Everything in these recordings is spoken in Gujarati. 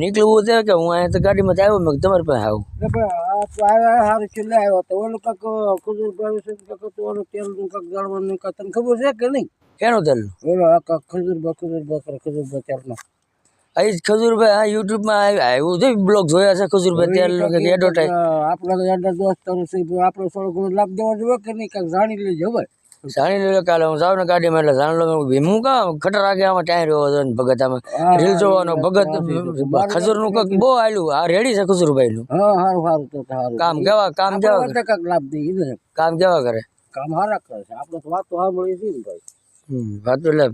નીકળવું છે કે હું અહીંયા તો ગાડીમાં આવ્યો મેં તમારી પાસે આવું સારું છેલ્લે આવ્યો તો ઓલું કાંક ખજૂરભાઈ છે કાંક ઓલું તેલનું કાંક જાળવાનું કાંક તને ખબર છે કે નહીં? કેનું તેલનું? ઓલો આ કાંક ખજૂરભાઈ તેલનો અહીં ખજૂરભાઈ આ યુટ્યુબમાં આવ્યું છે બ્લોગ જોયા છે ખજૂરભાઈ તેલનો કે એડવર્ટાઈઝ આપણા દોસ્તારો છે આપણે થોડો ઘણો લાભ દેવા જોઈએ કે નહીં? કાંક જાણી લેજો હવે જાણી લો કાલે હું જાઉં ને ગાડીમાં એટલે જાણ લો હું કામ ખટર આગે આમાં ટાઈમ રહ્યો હતો ભગત આમાં રીલ જોવાનો ભગત ખજૂરનું કંઈક બહુ આવેલું આ રેડી છે ખજૂરભાઈનું. હા સારું સારું તો સારું કામ કેવા કાંક લાભ દઈએ કામ કેવા કરે? કામ સારા કરે છે આપણે તો વાતો સાંભળી છે ને ભાઈ. વાતો એટલે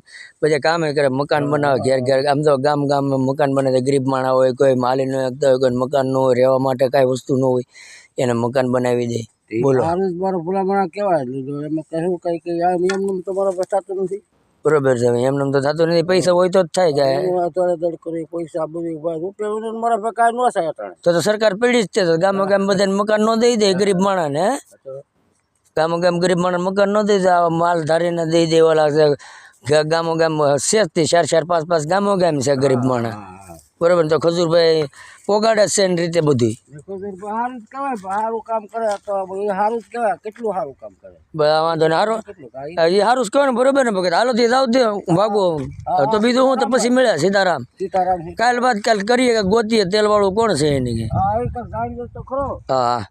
બધા કામ કરે મકાન બનાવે ઘેર ઘેર આમ તો ગામ ગામમાં મકાન બને ગરીબ માણસ હોય કોઈ માલી ન શકતા હોય કોઈ મકાન ન હોય રહેવા માટે કાંઈ વસ્તુ ન હોય એને મકાન બનાવી દે. બોલો મારો ભલામણ કેવાય એમાં કહ્યું કઈ એમનું તો બરાબર થતું નથી. બરોબર છે એમને તો થતું નથી પૈસા હોય તો જ થાય જાય દડ કરી પૈસા બધું રૂપિયા મારા ભેગા ન થાય તો સરકાર પડી જ છે તો ગામો ગામ બધાને મકાન ન દઈ દે ગરીબ માણસને ગામો ગામ ગરીબ માણસ મકાન ન દઈ દે માલ ધારીને દઈ દે ઓલા છે ગામો ગામ 6 થી 4 5 ગામો ગામ છે ગરીબ માણસ બરોબર. તો ખજૂરભાઈ પોગાડે છે એની રીતે બધી સારું જ કહેવાય સારું કામ કરે તો સારું જ કહેવાય કેટલું સારું કામ કરે વાંધો ને સારું એ સારું જ કહેવાય ને બરોબર ને ભગત હાલો થી જાવ દે ભાગો તો બીજું હું તો પછી મળ્યા સીતારામ કાલ બાદ કાલ કરીએ ગોતીએ તેલ વાળું કોણ છે એની હા.